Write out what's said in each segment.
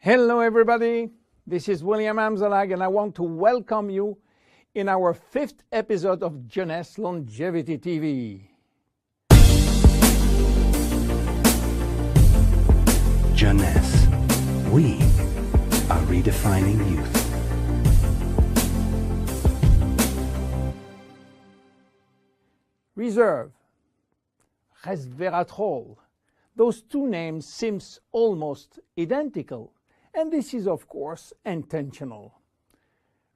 Hello everybody, this is William Amzalag and I want to welcome you in our 5th episode of Jeunesse Longevity TV. Jeunesse, we are redefining youth. Reserve, resveratrol, those two names seem almost identical. And this is, of course, intentional.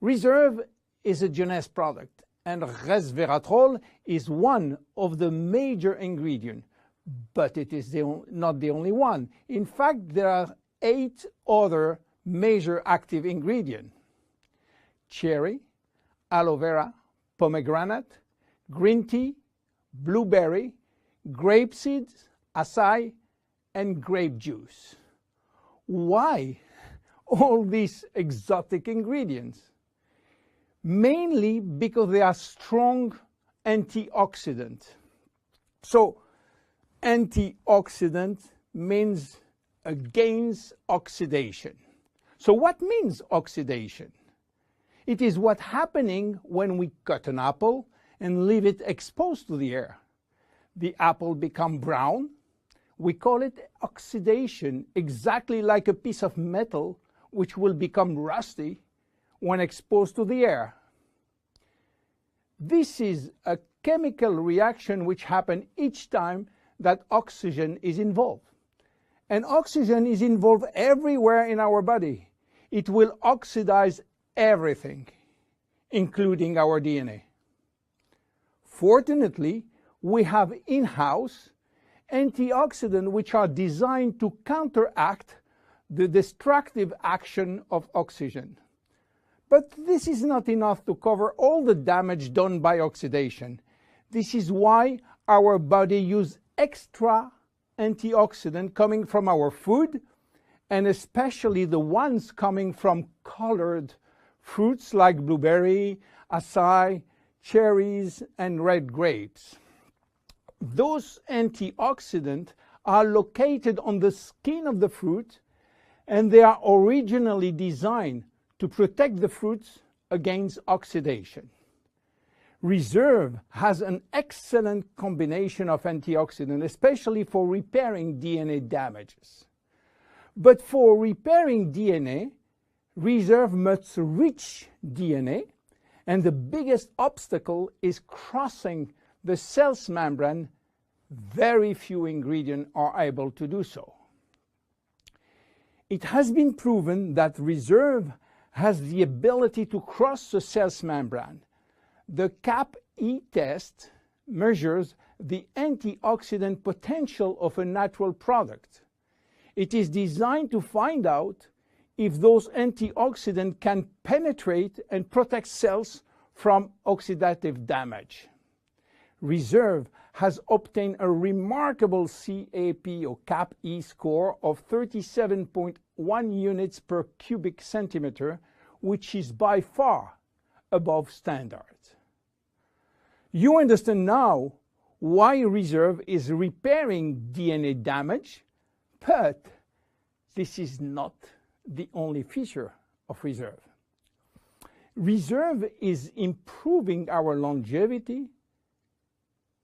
Reserve is a Jeunesse product, and resveratrol is one of the major ingredients, but it is not the only one. In fact, there are 8 other major active ingredients: cherry, aloe vera, pomegranate, green tea, blueberry, grape seeds, acai, and grape juice. Why all these exotic ingredients? Mainly because they are strong antioxidants. So antioxidant means against oxidation. So what means oxidation? It is what's happening when we cut an apple and leave it exposed to the air. The apple becomes brown. We call it oxidation, exactly like a piece of metal which will become rusty when exposed to the air. This is a chemical reaction which happens each time that oxygen is involved. And oxygen is involved everywhere in our body. It will oxidize everything, including our DNA. Fortunately, we have in-house antioxidants which are designed to counteract the destructive action of oxygen. But this is not enough to cover all the damage done by oxidation. This is why our body uses extra antioxidants coming from our food, and especially the ones coming from colored fruits like blueberry, acai, cherries, and red grapes. Those antioxidants are located on the skin of the fruit, and they are originally designed to protect the fruits against oxidation. Reserve has an excellent combination of antioxidants, especially for repairing DNA damages. But for repairing DNA, Reserve must reach DNA, and the biggest obstacle is crossing the cell's membrane. Very few ingredients are able to do so. It has been proven that Reserve has the ability to cross the cell's membrane. The CAP-E test measures the antioxidant potential of a natural product. It is designed to find out if those antioxidants can penetrate and protect cells from oxidative damage. Reserve has obtained a remarkable CAP or CAP-E score of 37.1 units per cubic centimeter, which is by far above standards. You understand now why Reserve is repairing DNA damage, but this is not the only feature of Reserve. Reserve is improving our longevity,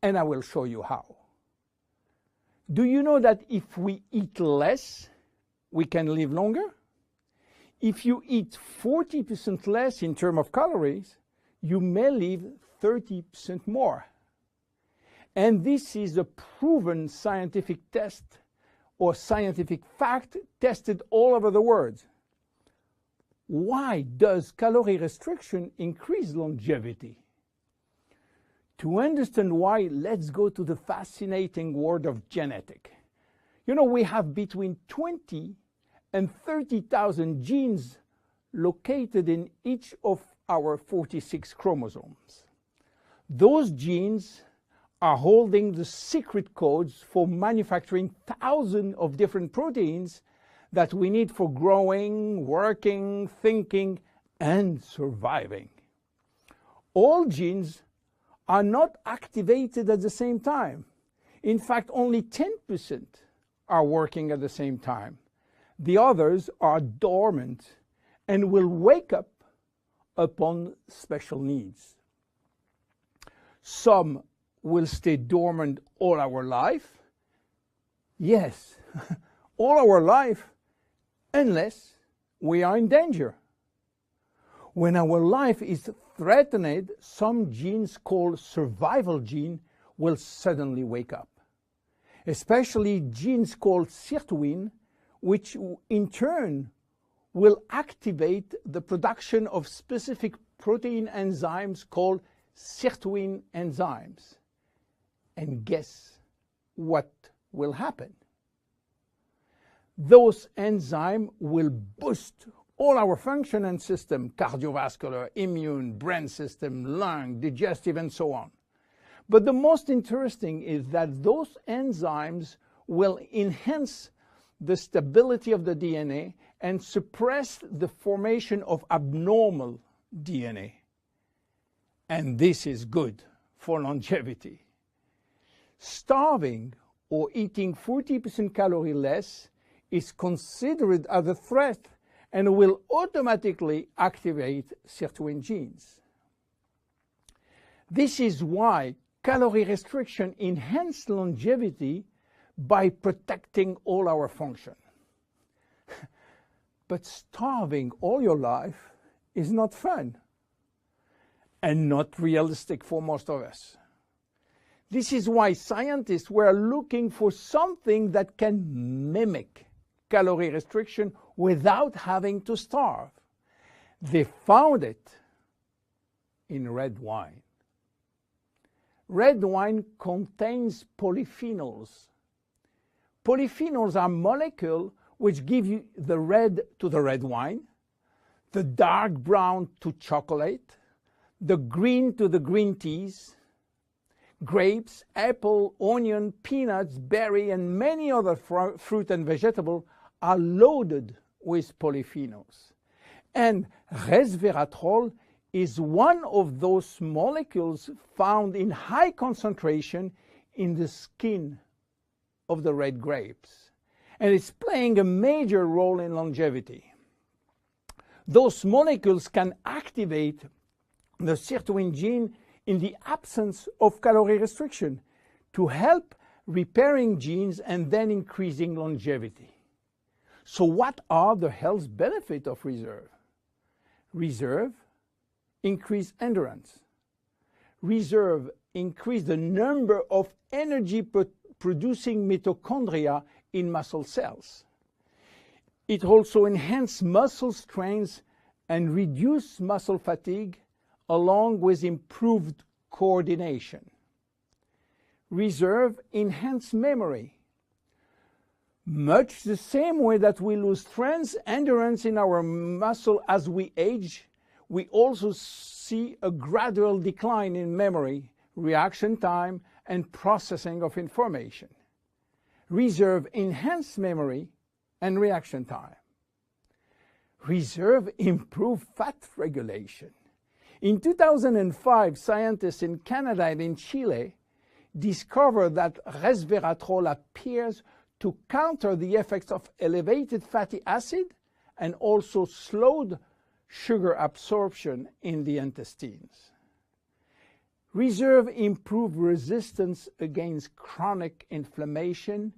and I will show you how. Do you know that if we eat less, we can live longer? If you eat 40% less in terms of calories, you may live 30% more. And this is a proven scientific test or scientific fact tested all over the world. Why does calorie restriction increase longevity? To understand why, let's go to the fascinating world of genetics. You know, we have between 20 and 30,000 genes located in each of our 46 chromosomes. Those genes are holding the secret codes for manufacturing thousands of different proteins that we need for growing, working, thinking, and surviving. All genes are not activated at the same time. In fact, only 10% are working at the same time. The others are dormant and will wake up upon special needs. Some will stay dormant all our life. Yes, all our life, unless we are in danger. When our life is threatened, some genes called survival gene will suddenly wake up, especially genes called sirtuin, which in turn will activate the production of specific protein enzymes called sirtuin enzymes. And guess what will happen? Those enzymes will boost all our function and system, cardiovascular, immune, brain system, lung, digestive, and so on. But the most interesting is that those enzymes will enhance the stability of the DNA and suppress the formation of abnormal DNA. And this is good for longevity. Starving or eating 40% calorie less is considered as a threat and will automatically activate sirtuin genes. This is why calorie restriction enhances longevity by protecting all our function. But starving all your life is not fun and not realistic for most of us. This is why scientists were looking for something that can mimic calorie restriction without having to starve. They found it in red wine. Red wine contains polyphenols. Polyphenols are molecules which give you the red to the red wine, the dark brown to chocolate, the green to the green teas. Grapes, apple, onion, peanuts, berry, and many other fruit and vegetables are loaded with polyphenols. And resveratrol is one of those molecules found in high concentration in the skin of the red grapes. And it's playing a major role in longevity. Those molecules can activate the sirtuin gene in the absence of calorie restriction to help repairing genes and then increasing longevity. So what are the health benefits of reserve? Reserve increase endurance. Reserve increase the number of energy-producing mitochondria in muscle cells. It also enhances muscle strength and reduces muscle fatigue, along with improved coordination. Reserve enhances memory. Much the same way that we lose strength, endurance in our muscle as we age, we also see a gradual decline in memory, reaction time, and processing of information. Reserve enhances memory and reaction time. Reserve improves fat regulation. In 2005, scientists in Canada and in Chile discovered that resveratrol appears to counter the effects of elevated fatty acid and also slowed sugar absorption in the intestines. Reserve improves resistance against chronic inflammation,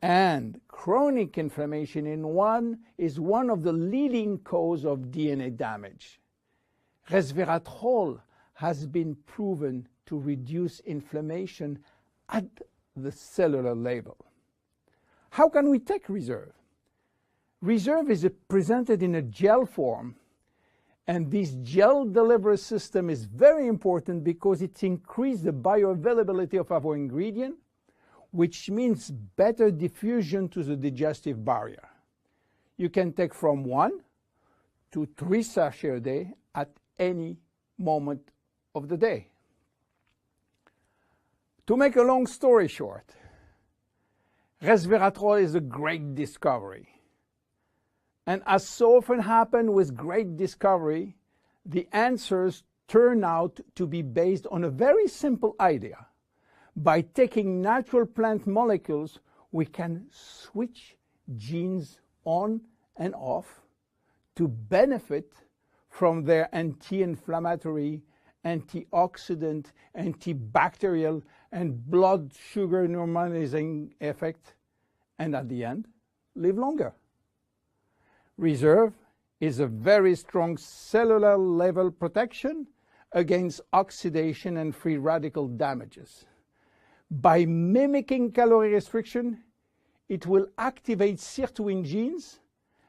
and chronic inflammation is one of the leading causes of DNA damage. Resveratrol has been proven to reduce inflammation at the cellular level. How can we take reserve? Reserve is presented in a gel form, and this gel delivery system is very important because it increases the bioavailability of our ingredient, which means better diffusion to the digestive barrier. You can take from 1 to 3 sachets a day at any moment of the day. To make a long story short, resveratrol is a great discovery. And as so often happens with great discovery, the answers turn out to be based on a very simple idea. By taking natural plant molecules, we can switch genes on and off to benefit from their anti-inflammatory, antioxidant, antibacterial, and blood sugar normalizing effect, and at the end, live longer. Reserve is a very strong cellular level protection against oxidation and free radical damages. By mimicking calorie restriction, it will activate sirtuin genes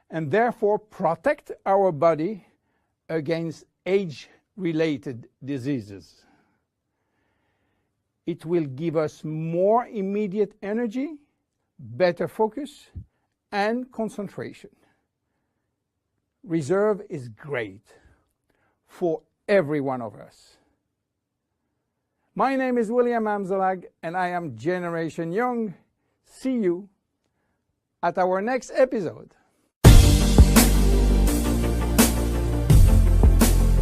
and therefore protect our body against age-related diseases. It will give us more immediate energy, better focus, and concentration. Reserve is great for every one of us. My name is William Amzalag, and I am Generation Young. See you at our next episode.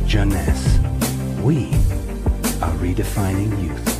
JEUNESSE. We are redefining youth.